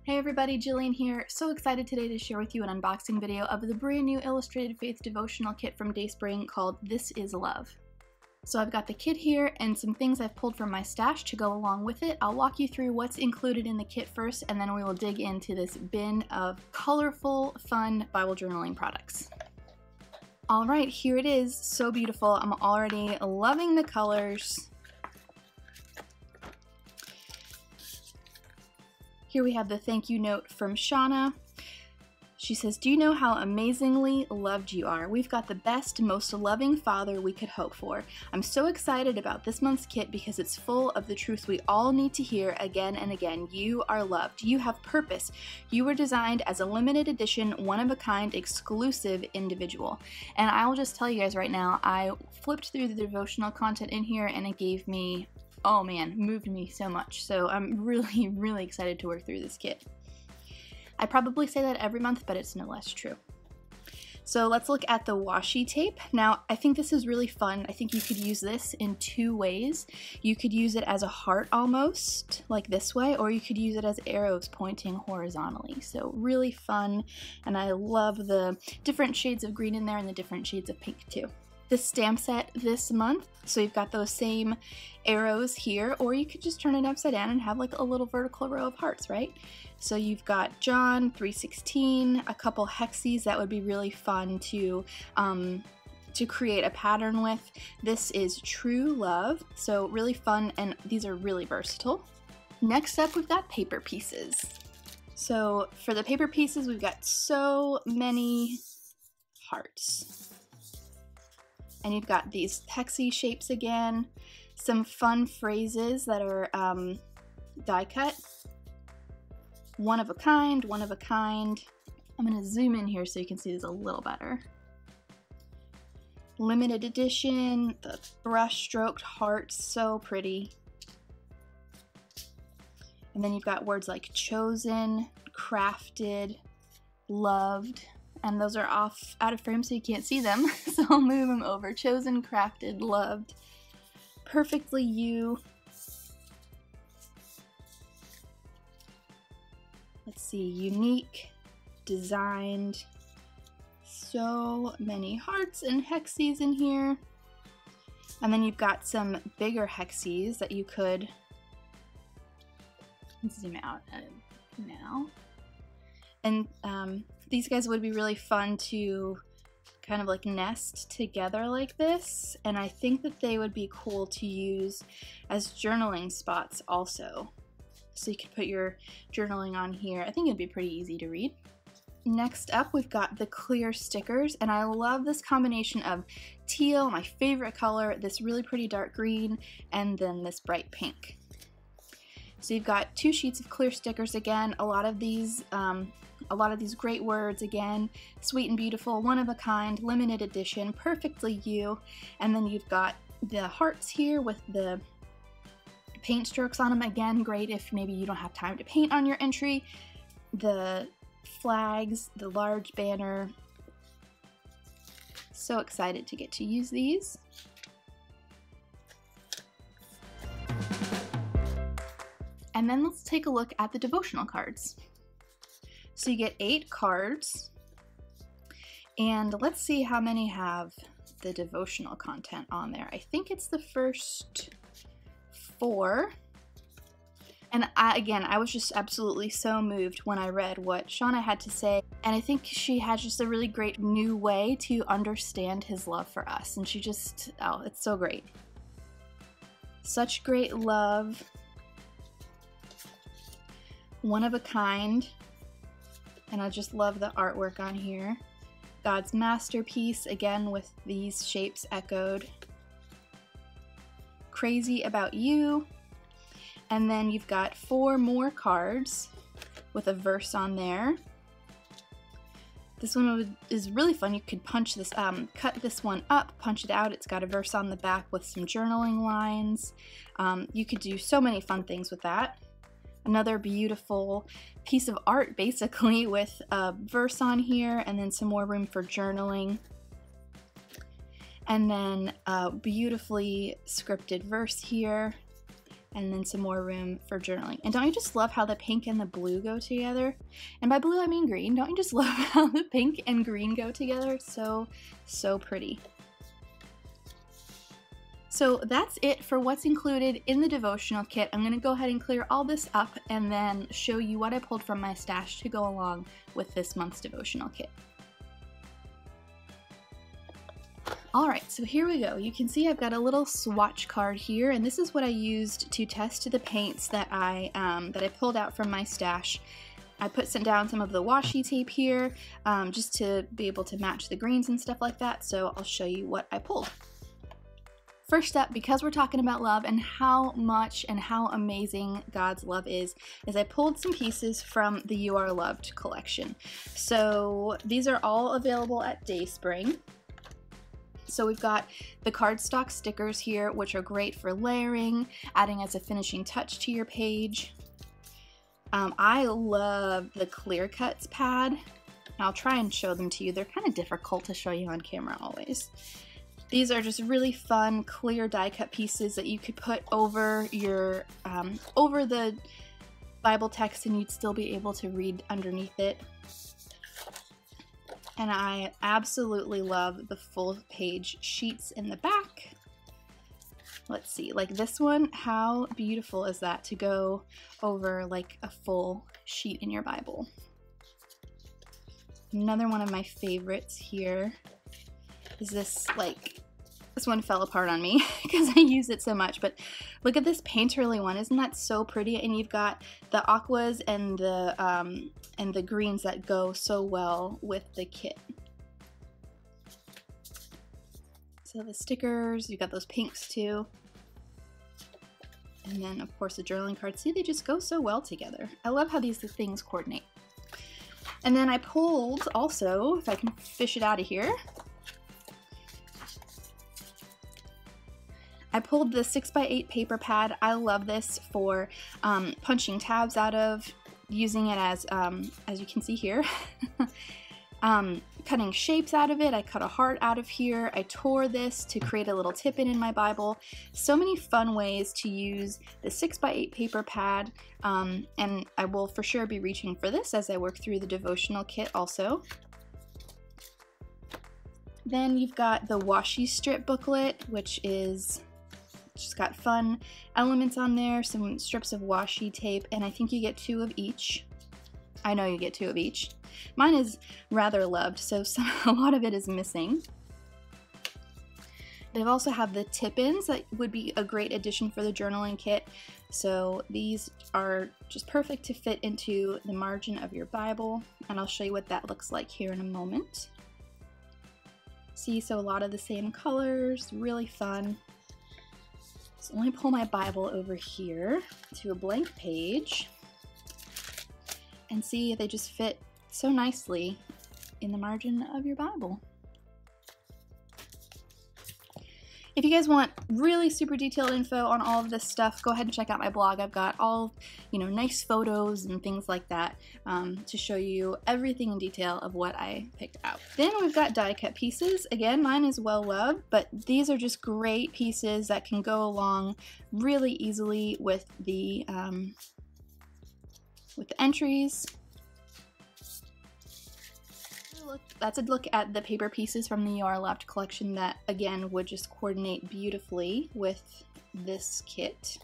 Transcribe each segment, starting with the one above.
Hey everybody, Jillian here. So excited today to share with you an unboxing video of the brand new Illustrated Faith devotional kit from DaySpring called This Is Love. So I've got the kit here and some things I've pulled from my stash to go along with it. I'll walk you through what's included in the kit first, and then we will dig into this bin of colorful, fun Bible journaling products. All right, here it is. So beautiful. I'm already loving the colors. Here we have the thank you note from Shauna. She says, "Do you know how amazingly loved you are? We've got the best, most loving father we could hope for. I'm so excited about this month's kit because it's full of the truth we all need to hear again and again. You are loved. You have purpose. You were designed as a limited edition, one-of-a-kind, exclusive individual." And I will just tell you guys right now, I flipped through the devotional content in here and it gave me, oh man, moved me so much. So I'm really excited to work through this kit. I probably say that every month, but it's no less true. So let's look at the washi tape. Now, I think this is really fun. I think you could use this in two ways. You could use it as a heart almost, like this way, or you could use it as arrows pointing horizontally. So really fun, and I love the different shades of green in there and the different shades of pink too. The stamp set this month, so you've got those same arrows here, or you could just turn it upside down and have like a little vertical row of hearts, right? So you've got John 3:16, a couple hexes that would be really fun to create a pattern with. This is true love, so really fun, and these are really versatile. Next up, we've got paper pieces. So for the paper pieces, we've got so many hearts. And you've got these hexy shapes again, some fun phrases that are die cut. One of a kind, one of a kind. I'm gonna zoom in here so you can see this a little better. Limited edition, the brush stroked heart, so pretty. And then you've got words like chosen, crafted, loved. And those are off out of frame so you can't see them, so I'll move them over. Chosen, crafted, loved, perfectly you. Let's see, unique, designed. So many hearts and hexes in here. And then you've got some bigger hexes that you could zoom out now. And these guys would be really fun to kind of like nest together like this, and I think that they would be cool to use as journaling spots also. So you could put your journaling on here. I think it'd be pretty easy to read. Next up, we've got the clear stickers, and I love this combination of teal, my favorite color, this really pretty dark green, and then this bright pink. So you've got two sheets of clear stickers again, a lot of these great words again, sweet and beautiful, one of a kind, limited edition, perfectly you, and then you've got the hearts here with the paint strokes on them, again, great if maybe you don't have time to paint on your entry, the flags, the large banner. So excited to get to use these. And then let's take a look at the devotional cards. So you get 8 cards, and let's see how many have the devotional content on there. I think it's the first 4. And I was just absolutely so moved when I read what Shauna had to say, and I think she had just a really great new way to understand his love for us, and she just, oh, it's so great. Such great love. One of a kind. And I just love the artwork on here. God's masterpiece, again with these shapes echoed. Crazy about you. And then you've got 4 more cards with a verse on there. This one is really fun. You could punch this, cut this one up, punch it out. It's got a verse on the back with some journaling lines. You could do so many fun things with that. Another beautiful piece of art basically with a verse on here and then some more room for journaling. And then a beautifully scripted verse here. and then some more room for journaling. And don't you just love how the pink and the blue go together? And by blue I mean green. Don't you just love how the pink and green go together? So pretty. So that's it for what's included in the devotional kit. I'm going to go ahead and clear all this up and then show you what I pulled from my stash to go along with this month's devotional kit. Alright, so here we go. You can see I've got a little swatch card here, and this is what I used to test the paints that I pulled out from my stash. I put down some of the washi tape here just to be able to match the greens and stuff like that, so I'll show you what I pulled. First up, because we're talking about love and how much and how amazing God's love is I pulled some pieces from the You Are Loved collection. So these are all available at DaySpring. So we've got the cardstock stickers here, which are great for layering, adding as a finishing touch to your page. I love the clear cuts pad. I'll try and show them to you. They're kind of difficult to show you on camera always. These are just really fun, clear die cut pieces that you could put over your over the Bible text, and you'd still be able to read underneath it. And I absolutely love the full page sheets in the back. Let's see, like this one, how beautiful is that to go over like a full sheet in your Bible? Another one of my favorites here is this, like, this one fell apart on me because I use it so much, but look at this painterly one. Isn't that so pretty? And you've got the aquas and the greens that go so well with the kit. So the stickers, you've got those pinks too. And then of course the journaling cards. See, they just go so well together. I love how these things coordinate. And then I pulled also, if I can fish it out of here, I pulled the 6x8 paper pad. I love this for punching tabs out of, using it as you can see here, cutting shapes out of it. I cut a heart out of here. I tore this to create a little tip-in in my Bible. So many fun ways to use the 6x8 paper pad, and I will for sure be reaching for this as I work through the devotional kit also. Then you've got the washi strip booklet, which is just got fun elements on there, some strips of washi tape, and I think you get 2 of each. I know you get 2 of each. Mine is rather loved, so a lot of it is missing. They also have the tip-ins that would be a great addition for the journaling kit. So these are just perfect to fit into the margin of your Bible, and I'll show you what that looks like here in a moment. See, so a lot of the same colors, really fun. So let me pull my Bible over here to a blank page and see, they just fit so nicely in the margin of your Bible. If you guys want really super detailed info on all of this stuff, go ahead and check out my blog. I've got all, nice photos and things like that to show you everything in detail of what I picked out. Then we've got die cut pieces. Again, mine is well loved, but these are just great pieces that can go along really easily with the entries. That's a look at the paper pieces from the You Are Loved collection that, again, would just coordinate beautifully with this kit.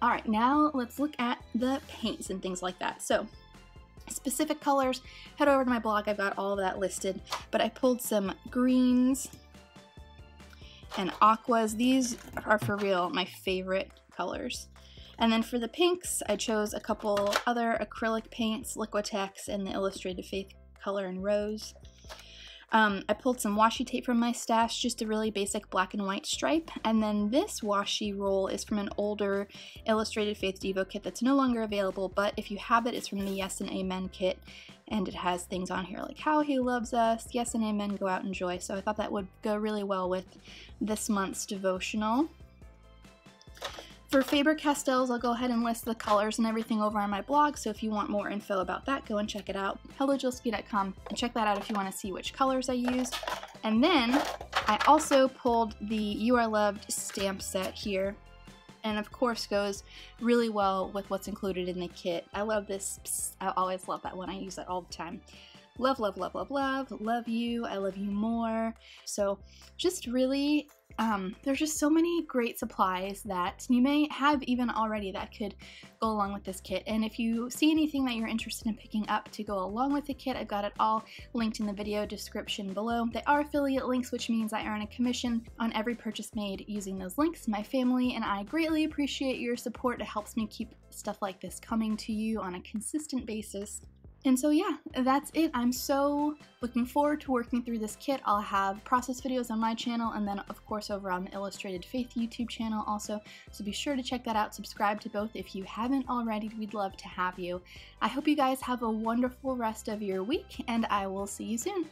Alright, now let's look at the paints and things like that. So, specific colors, head over to my blog, I've got all of that listed, but I pulled some greens and aquas. These are for real my favorite colors. And then for the pinks, I chose a couple other acrylic paints, Liquitex and the Illustrated Faith color in Rose. I pulled some washi tape from my stash, just a really basic black and white stripe. And then this washi roll is from an older Illustrated Faith Devo kit that's no longer available, but if you have it, it's from the Yes and Amen kit. And it has things on here like how he loves us, yes and amen, go out and joy. So I thought that would go really well with this month's devotional. For Faber-Castells, I'll go ahead and list the colors and everything over on my blog, so if you want more info about that, go and check it out, hellojilski.com, and check that out if you want to see which colors I used. And then, I also pulled the You Are Loved stamp set here, and of course goes really well with what's included in the kit. I love this. Psst, I always love that one. I use that all the time. Love, love, love, love, love you. I love you more. So just really, there's just so many great supplies that you may have even already that could go along with this kit. And if you see anything that you're interested in picking up to go along with the kit, I've got it all linked in the video description below. They are affiliate links, which means I earn a commission on every purchase made using those links. My family and I greatly appreciate your support. It helps me keep stuff like this coming to you on a consistent basis. And so yeah, that's it. I'm so looking forward to working through this kit. I'll have process videos on my channel, and then of course over on the Illustrated Faith YouTube channel also, so be sure to check that out. Subscribe to both if you haven't already. We'd love to have you. I hope you guys have a wonderful rest of your week, and I will see you soon.